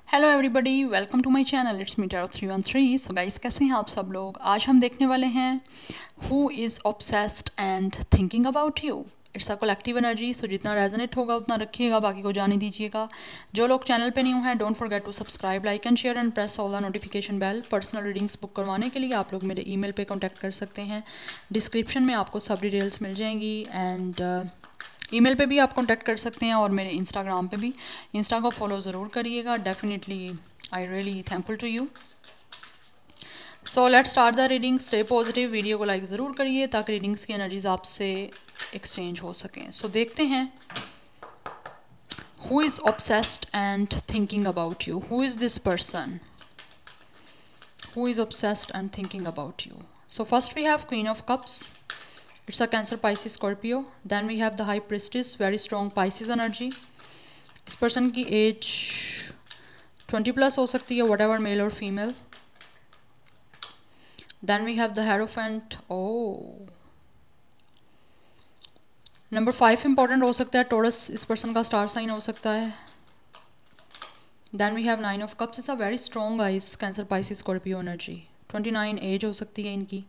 Hello everybody, welcome to my channel. It's me tarot 313। So guys, कैसे हैं आप सब लोग। आज हम देखने वाले हैं who is obsessed and thinking about you. It's a collective energy. So जितना रेजोनेट होगा उतना रखिएगा, बाकी को जाने दीजिएगा। जो लोग चैनल पे न्यू हैं, don't forget to subscribe, like and share and press all the notification bell. Personal readings book करवाने के लिए आप लोग मेरे ईमेल पे कॉन्टैक्ट कर सकते हैं। डिस्क्रिप्शन में आपको सब डिटेल्स मिल जाएंगी एंड ईमेल पे भी आप कांटेक्ट कर सकते हैं और मेरे इंस्टाग्राम पे भी। इंस्टा को फॉलो ज़रूर करिएगा। Definitely I really thankful to you. So let's start the reading. Stay positive. Video को लाइक ज़रूर करिए ताकि रीडिंग्स की एनर्जीज आपसे एक्सचेंज हो सकें। सो देखते हैं who is obsessed and thinking about you. Who is this person who is obsessed and thinking about you? So first we have Queen of Cups. It's a Cancer, Pisces, Scorpio. Then we have the High Priestess, very strong Pisces energy. इस person की as 20 plus हो सकती है, whatever male or female. Then we have the Hierophant. Oh, number 5 important हो सकता है। Torus इस person का स्टार साइन हो सकता है। Then we have 9 of Cups. It's a very strong guys, Cancer, Pisces, Scorpio energy. 29 as हो सकती है इनकी।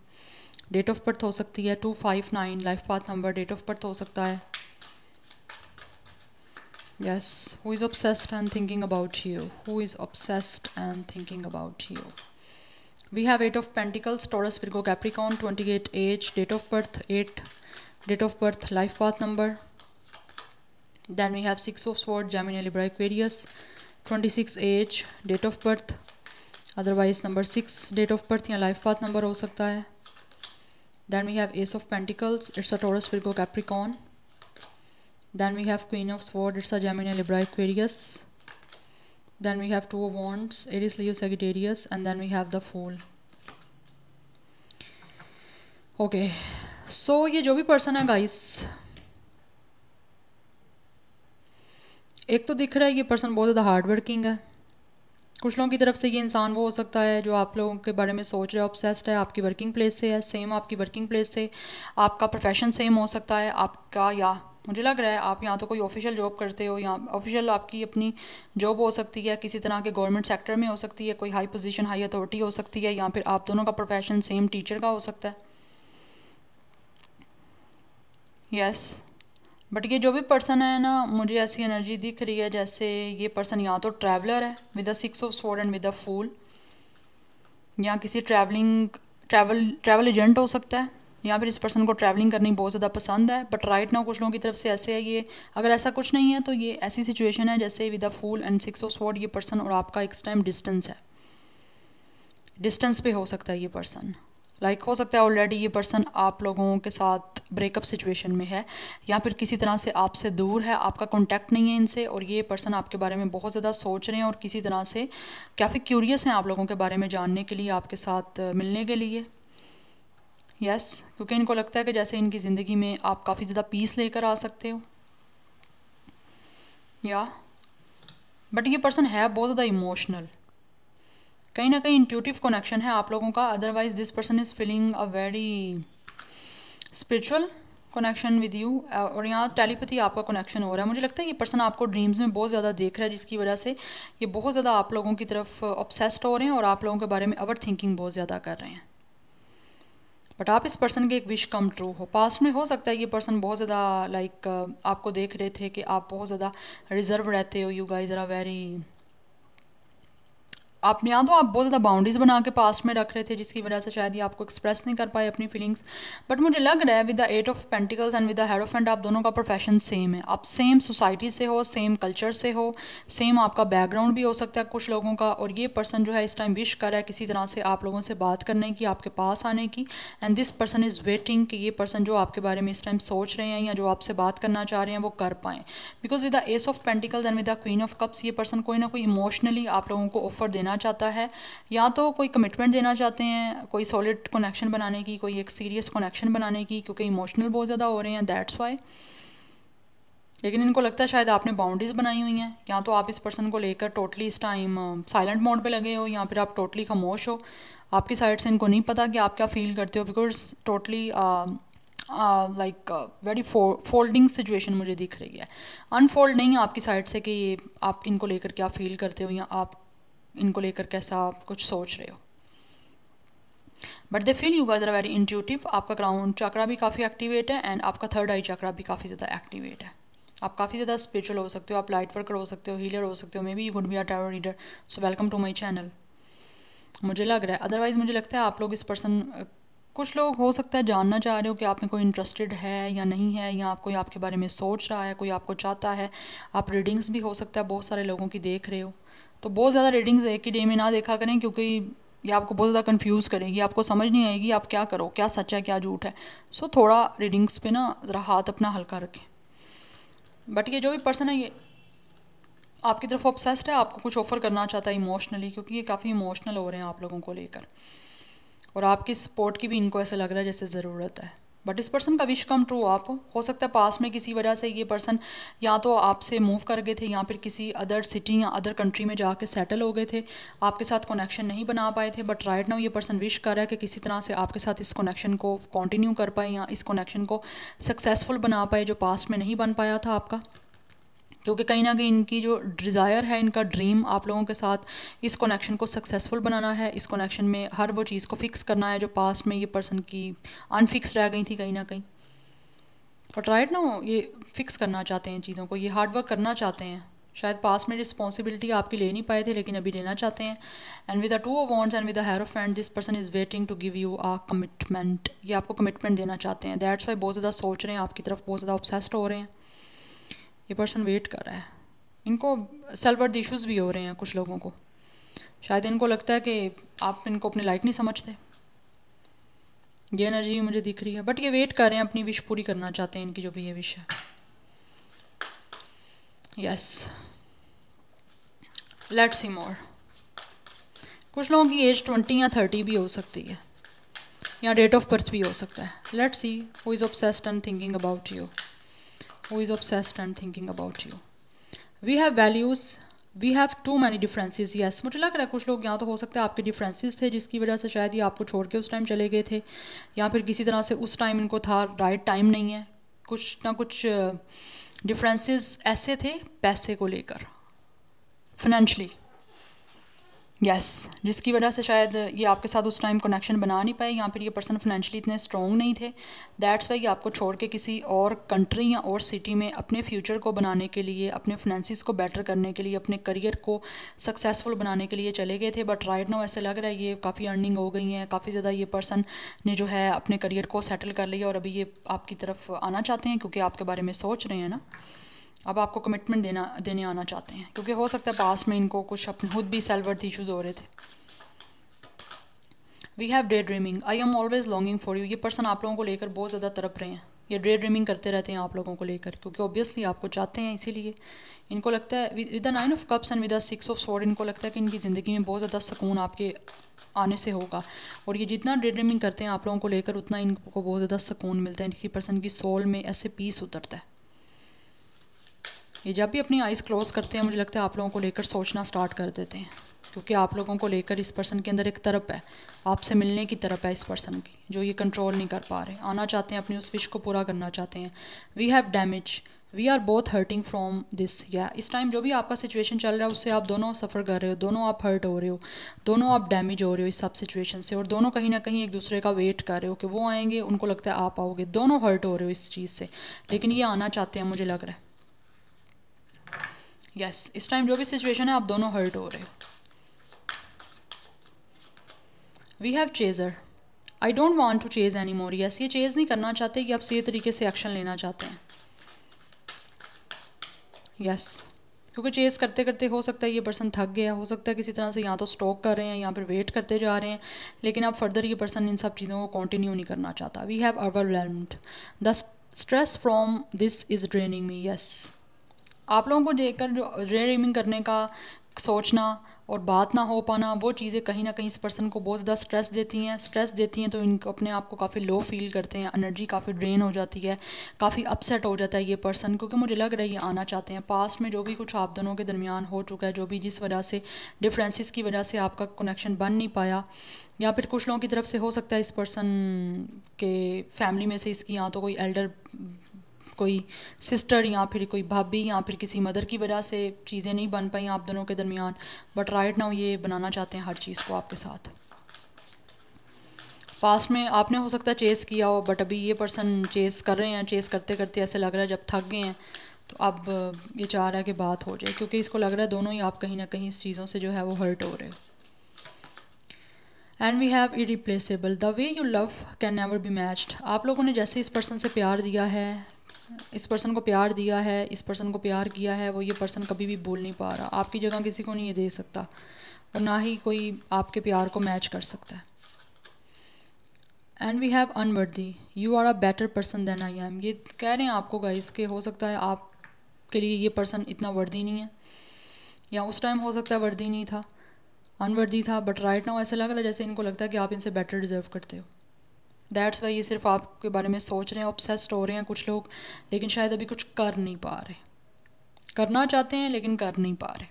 डेट ऑफ बर्थ हो सकती है 259। Life path number, date of birth हो सकता है। Yes, who is obsessed and thinking about you? Who is obsessed and thinking about you? We have 8 of Pentacles, Taurus, Virgo, Capricorn. 28 age, date of birth 8, date of birth, life path number. Then we have 6 of Swords, Gemini, Libra, Aquarius. 26 age, date of birth, otherwise number 6, date of birth या life path number हो सकता है. Then we have Ace of Pentacles, it's a Taurus, Virgo, Capricorn. Then we have Queen of Swords, it's a Gemini, Libra, Aquarius. Then we have Two of Wands, Aries, Leo, Sagittarius. And then we have the Fool. Okay, so ये जो भी person है guys, एक तो दिख रहा है ये पर्सन बहुत ज़्यादा हार्ड वर्किंग है। कुछ लोगों की तरफ से ये इंसान वो हो सकता है जो आप लोगों के बारे में सोच रहे हो, ऑब्सेस्ड है, आपकी वर्किंग प्लेस से है, सेम आपकी वर्किंग प्लेस से, आपका प्रोफेशन सेम हो सकता है आपका, या मुझे लग रहा है आप यहाँ तो कोई ऑफिशियल जॉब करते हो, या ऑफिशियल आपकी अपनी जॉब हो सकती है, किसी तरह के गवर्नमेंट सेक्टर में हो सकती है, कोई हाई पोजीशन, हाई अथॉरिटी हो सकती है, या फिर आप दोनों का प्रोफेशन सेम टीचर का हो सकता है। यस, बट ये जो भी पर्सन है ना, मुझे ऐसी एनर्जी दिख रही है जैसे ये पर्सन या तो ट्रैवलर है with the 6 of sword and with the fool, या किसी ट्रैवल एजेंट हो सकता है, या फिर इस पर्सन को ट्रैवलिंग करनी बहुत ज़्यादा पसंद है। बट राइट नाउ कुछ लोगों की तरफ से ऐसे है ये, अगर ऐसा कुछ नहीं है तो ये ऐसी सिचुएशन है जैसे with the fool and 6 of sword ये पर्सन और आपका एक टाइम डिस्टेंस है, डिस्टेंस पे हो सकता है ये पर्सन। लाइक हो सकता है ऑलरेडी ये पर्सन आप लोगों के साथ ब्रेकअप सिचुएशन में है, या फिर किसी तरह से आपसे दूर है, आपका कांटेक्ट नहीं है इनसे, और ये पर्सन आपके बारे में बहुत ज़्यादा सोच रहे हैं और किसी तरह से काफ़ी क्यूरियस हैं आप लोगों के बारे में जानने के लिए, आपके साथ मिलने के लिए। यस, क्योंकि इनको लगता है कि जैसे इनकी ज़िंदगी में आप काफ़ी ज़्यादा पीस लेकर आ सकते हो। या बट ये पर्सन है बहुत ज़्यादा इमोशनल, कहीं ना कहीं इंट्यूटिव कनेक्शन है आप लोगों का। Otherwise this person is feeling a very spiritual connection with you, और यहाँ टेलीपैथी आपका कनेक्शन हो रहा है। मुझे लगता है ये पर्सन आपको ड्रीम्स में बहुत ज़्यादा देख रहा है, जिसकी वजह से ये बहुत ज़्यादा आप लोगों की तरफ ऑब्सेस्ड हो रहे हैं और आप लोगों के बारे में ओवर थिंकिंग बहुत ज़्यादा कर रहे हैं। बट आप इस पर्सन के एक विश कम ट्रू हो। पास्ट में हो सकता है ये पर्सन बहुत ज़्यादा लाइक आपको देख रहे थे कि आप बहुत ज़्यादा रिजर्व रहते हो, you guys are a very, आप या तो आप बहुत ज़्यादा बाउंड्रीज बना के पास्ट में रख रहे थे, जिसकी वजह से शायद ये आपको एक्सप्रेस नहीं कर पाए अपनी फीलिंग्स। बट मुझे लग रहा है with the 8 of pentacles and with the hierophant आप दोनों का प्रोफेशन सेम है, आप सेम सोसाइटी से हो, सेम कल्चर से हो, सेम आपका बैकग्राउंड भी हो सकता है कुछ लोगों का। और ये पर्सन जो है इस टाइम विश कर रहा है किसी तरह से आप लोगों से बात करने की, आपके पास आने की, and this person is waiting कि ये पर्सन जो आपके बारे में इस टाइम सोच रहे हैं या जो आपसे बात करना चाह रहे हैं वो कर पाएँ। Because with the S of pentacles and with the queen of cups ये पर्सन कोई ना कोई इमोशनली आप लोगों को ऑफर देना चाहता है, या तो कोई कमिटमेंट देना चाहते हैं, कोई सॉलिड कनेक्शन बनाने की, कोई एक सीरियस कनेक्शन बनाने की, क्योंकि इमोशनल बहुत ज़्यादा हो रहे हैं, दैट्स वाई। लेकिन इनको लगता है शायद आपने बाउंड्रीज बनाई हुई हैं, या तो आप इस पर्सन को लेकर टोटली इस टाइम साइलेंट मोड पे लगे हो, या फिर आप टोटली खामोश हो। आपकी साइड से इनको नहीं पता कि आप क्या फील करते हो, because totally like very folding situation मुझे दिख रही है। अनफोल्ड नहीं है आपकी साइड से कि ये आप इनको लेकर क्या फील करते हो, या आप इनको लेकर कैसा कुछ सोच रहे हो। But they feel you guys are very intuitive. आपका क्राउन चक्रा भी काफ़ी एक्टिवेट है एंड आपका थर्ड आई चक्रा भी काफ़ी ज़्यादा एक्टिवेट है। आप काफ़ी ज़्यादा स्पिरिचुअल हो सकते हो, आप लाइट वर्कर हो सकते हो, हीलर हो सकते हो, maybe you could be a tarot reader. So welcome to my channel. मुझे लग रहा है, अदरवाइज़ मुझे लगता है आप लोग इस पर्सन, कुछ लोग हो सकता है जानना चाह रहे हो कि आप में कोई इंटरेस्टेड है या नहीं है, या आप कोई आपके बारे में सोच रहा है, कोई आपको चाहता है। आप रीडिंग्स भी हो सकता है बहुत सारे लोगों की देख रहे हो। तो बहुत ज़्यादा रीडिंग्स एक ही डे में ना देखा करें, क्योंकि ये आपको बहुत ज़्यादा कंफ्यूज करेगी, आपको समझ नहीं आएगी आप क्या करो, क्या सच है क्या झूठ है। सो थोड़ा रीडिंग्स पे ना ज़रा हाथ अपना हल्का रखें। बट ये जो भी पर्सन है ये आपकी तरफ ऑब्सेस्ड है, आपको कुछ ऑफर करना चाहता है इमोशनली, क्योंकि ये काफ़ी इमोशनल हो रहे हैं आप लोगों को लेकर, और आपकी सपोर्ट की भी इनको ऐसा लग रहा है जैसे ज़रूरत है। बट इस पर्सन का विश कम ट्रू आप हो सकता है पास में किसी वजह से ये पर्सन या तो आपसे मूव कर गए थे, या फिर किसी अदर सिटी या अदर कंट्री में जाके सेटल हो गए थे, आपके साथ कनेक्शन नहीं बना पाए थे। बट राइट नाउ ये पर्सन विश कर रहा है कि किसी तरह से आपके साथ इस कनेक्शन को कंटिन्यू कर पाए, या इस कनेक्शन को सक्सेसफुल बना पाए जो पास्ट में नहीं बन पाया था आपका। क्योंकि कहीं ना कहीं इनकी जो डिज़ायर है, इनका ड्रीम आप लोगों के साथ इस कनेक्शन को सक्सेसफुल बनाना है, इस कनेक्शन में हर वो चीज़ को फिक्स करना है जो पास्ट में ये पर्सन की अनफिक्स रह गई थी कहीं ना कहीं। बट राइट ना ये फिक्स करना चाहते हैं चीज़ों को, ये हार्ड वर्क करना चाहते हैं। शायद पास में रिस्पॉन्सिबिलिटी आपकी ले नहीं पाए थे, लेकिन अभी लेना चाहते हैं। And with the two of wands and with the hierophant this person is waiting to give you a commitment. ये आपको कमिटमेंट देना चाहते हैं, दैट्स वाई बहुत ज़्यादा सोच रहे हैं आपकी तरफ, बहुत ज़्यादा ऑब्सेस्ड हो रहे हैं। ये पर्सन वेट कर रहा है। इनको सेल्फ वर्थ इश्यूज़ भी हो रहे हैं कुछ लोगों को। शायद इनको लगता है कि आप इनको अपने लायक नहीं समझते, ये एनर्जी मुझे दिख रही है। बट ये वेट कर रहे हैं, अपनी विश पूरी करना चाहते हैं, इनकी जो भी ये विश है। यस, लेट्स सी मोर। कुछ लोगों की एज 20 या 30 भी हो सकती है, या डेट ऑफ बर्थ भी हो सकता है। Let's see who is obsessed and thinking about you, who is obsessed and thinking about you. We have values, we have too many differences. Yes, मुझे लग रहा है कुछ लोग यहाँ तो हो सकता है आपके डिफरेंसेस थे जिसकी वजह से शायद ये आपको छोड़ के उस टाइम चले गए थे, या फिर किसी तरह से उस टाइम इनको था राइट टाइम नहीं है। कुछ ना कुछ डिफरेंसेस ऐसे थे पैसे को लेकर, फाइनेंशली। यस, जिसकी वजह से शायद ये आपके साथ उस टाइम कनेक्शन बना नहीं पाए, या फिर ये पर्सन फाइनेंशियली इतने स्ट्रॉन्ग नहीं थे। दैट्स वाई ये आपको छोड़ के किसी और कंट्री या और सिटी में अपने फ्यूचर को बनाने के लिए, अपने फाइनेंसिस को बेटर करने के लिए, अपने करियर को सक्सेसफुल बनाने के लिए चले गए थे। बट राइट नाउ ऐसे लग रहा है ये काफ़ी अर्निंग हो गई हैं, काफ़ी ज़्यादा ये पर्सन ने जो है अपने करियर को सेटल कर लिया, और अभी ये आपकी तरफ आना चाहते हैं क्योंकि आपके बारे में सोच रहे हैं ना। अब आपको कमिटमेंट देने आना चाहते हैं, क्योंकि हो सकता है पास में इनको कुछ अपने खुद भी सेल्फ वर्थ इशूज़ हो रहे थे। We have day dreaming, I am always longing for you. ये पर्सन आप लोगों को लेकर बहुत ज़्यादा तड़प रहे हैं, ये डे ड्रीमिंग करते रहते हैं आप लोगों को लेकर, क्योंकि ऑब्वियसली आपको चाहते हैं। इसीलिए इनको लगता है with the 9 of cups and with the 6 of sword, इनको लगता है कि इनकी ज़िंदगी में बहुत ज़्यादा सुकून आपके आने से होगा। और ये जितना डे ड्रीमिंग करते हैं आप लोगों को लेकर, उतना इनको बहुत ज़्यादा सुकून मिलता है। इनकी पर्सन की सोल में ऐसे पीस उतरता है। ये जब भी अपनी आइज़ क्लोज करते हैं, मुझे लगता है आप लोगों को लेकर सोचना स्टार्ट कर देते हैं, क्योंकि आप लोगों को लेकर इस पर्सन के अंदर एक तरफ है, आपसे मिलने की तरफ है इस पर्सन की, जो ये कंट्रोल नहीं कर पा रहे। आना चाहते हैं, अपनी उस विश को पूरा करना चाहते हैं। We have damage, we are both hurting from this. या इस टाइम जो भी आपका सिचुएशन चल रहा है उससे आप दोनों सफ़र कर रहे हो, दोनों आप हर्ट हो रहे हो, दोनों आप डैमेज हो रहे हो इस सब सिचुएशन से, और दोनों कहीं ना कहीं एक दूसरे का वेट कर रहे हो कि वो आएंगे, उनको लगता है आप आओगे, दोनों हर्ट हो रहे हो इस चीज़ से, लेकिन ये आना चाहते हैं मुझे लग रहा है। यस, इस टाइम जो भी सिचुएशन है आप दोनों हर्ट हो रहे हो। We have chaser, I don't want to chase anymore. Yes, ये चेज नहीं करना चाहते, कि आप सही तरीके से एक्शन लेना चाहते हैं। यस, क्योंकि चेज करते करते हो सकता है ये पर्सन थक गया, हो सकता है किसी तरह से या तो स्टॉक कर रहे हैं या फिर वेट करते जा रहे हैं, लेकिन अब फर्दर ये पर्सन इन सब चीज़ों को कंटिन्यू नहीं करना चाहता। We have overwhelmed, the stress from this is draining me. Yes, आप लोगों को देखकर जो ड्रीमिंग करने का सोचना और बात ना हो पाना, वो चीज़ें कहीं ना कहीं इस पर्सन को बहुत ज़्यादा स्ट्रेस देती हैं। तो इनको अपने आप को काफ़ी लो फील करते हैं, एनर्जी काफ़ी ड्रेन हो जाती है, काफ़ी अपसेट हो जाता है ये पर्सन, क्योंकि मुझे लग रहा है ये आना चाहते हैं। पास्ट में जो भी कुछ आप दोनों के दरमियान हो चुका है, जो भी जिस वजह से डिफरेंसेस की वजह से आपका कनेक्शन बन नहीं पाया, या फिर कुछ लोगों की तरफ से हो सकता है इस पर्सन के फैमिली में से इसकी या तो कोई एल्डर कोई सिस्टर या फिर कोई भाभी या फिर किसी मदर की वजह से चीज़ें नहीं बन पाई आप दोनों के दरमियान, बट राइट नाउ ये बनाना चाहते हैं हर चीज़ को आपके साथ। पास्ट में आपने हो सकता है चेस किया हो, बट अभी ये पर्सन चेस कर रहे हैं, चेस करते करते ऐसे लग रहा है जब थक गए हैं तो अब ये चाह रहा है कि बात हो जाए, क्योंकि इसको लग रहा है दोनों ही आप कहीं ना कहीं इस चीज़ों से जो है वो हर्ट हो रहे हो। And we have irreplaceable, the way you love can never be matched. आप लोगों ने जैसे इस पर्सन से प्यार दिया है, इस पर्सन को प्यार दिया है, इस पर्सन को प्यार किया है, वो ये पर्सन कभी भी भूल नहीं पा रहा। आपकी जगह किसी को नहीं ये दे सकता और ना ही कोई आपके प्यार को मैच कर सकता है। And we have unworthy, you are a better person than I am. ये कह रहे हैं आपको गाइस कि हो सकता है आपके लिए ये पर्सन इतना वर्दी नहीं है, या उस टाइम हो सकता है वर्दी नहीं था, अनवर्दी था, बट राइट नाउ ऐसा लग रहा है जैसे इनको लगता है कि आप इनसे बेटर डिजर्व करते हो। दैट्स वाई ये सिर्फ आपके बारे में सोच रहे हैं, ऑब्सेस्ड हो रहे हैं कुछ लोग, लेकिन शायद अभी कुछ कर नहीं पा रहे। करना चाहते हैं लेकिन कर नहीं पा रहे।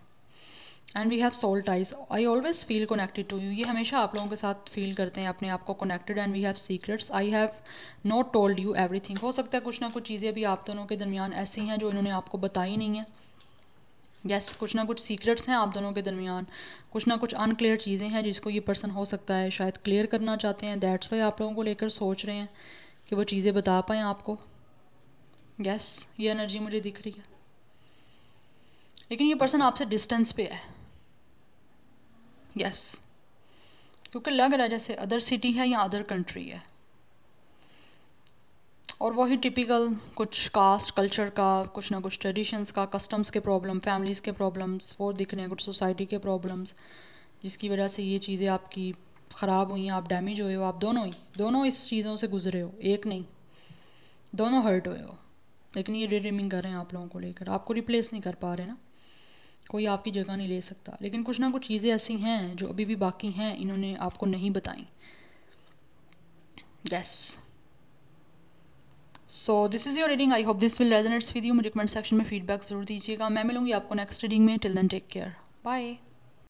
And we have soul ties, I always feel connected to you. ये हमेशा आप लोगों के साथ फील करते हैं अपने आप को connected. And we have secrets, I have not told you everything. हो सकता है कुछ ना कुछ चीज़ें भी आप दोनों के दरमियान ऐसी हैं जो इन्होंने आपको बताई नहीं है। यस, कुछ ना कुछ सीक्रेट्स हैं आप दोनों के दरमियान, कुछ ना कुछ अनक्लियर चीज़ें हैं जिसको ये पर्सन हो सकता है शायद क्लियर करना चाहते हैं। दैट्स वाई आप लोगों को लेकर सोच रहे हैं कि वो चीज़ें बता पाएँ आपको। यस, ये एनर्जी मुझे दिख रही है, लेकिन ये पर्सन आपसे डिस्टेंस पे है। यस, क्योंकि लग रहा है जैसे अदर सिटी है या अदर कंट्री है, और वही टिपिकल कुछ कास्ट कल्चर का, कुछ ना कुछ ट्रेडिशंस का, कस्टम्स के प्रॉब्लम, फैमिलीज़ के प्रॉब्लम्स वो दिख रहे हैं, कुछ सोसाइटी के प्रॉब्लम्स जिसकी वजह से ये चीज़ें आपकी ख़राब हुई हैं, आप डैमेज हुए हो। आप दोनों इस चीज़ों से गुजरे हो, एक नहीं, दोनों हर्ट हुए हो। लेकिन ये डे ड्रीमिंग कर रहे हैं आप लोगों को लेकर, आपको रिप्लेस नहीं कर पा रहे ना, कोई आपकी जगह नहीं ले सकता। लेकिन कुछ ना कुछ चीज़ें ऐसी हैं जो अभी भी बाकी हैं, इन्होंने आपको नहीं बताई। Yes, so this is your reading, I hope this will resonates with you. मुझे कमेंट सेक्शन में फीडबैक ज़रूर दीजिएगा। मैं मिलूंगी आपको नेक्स्ट रीडिंग में। Till then take care, bye.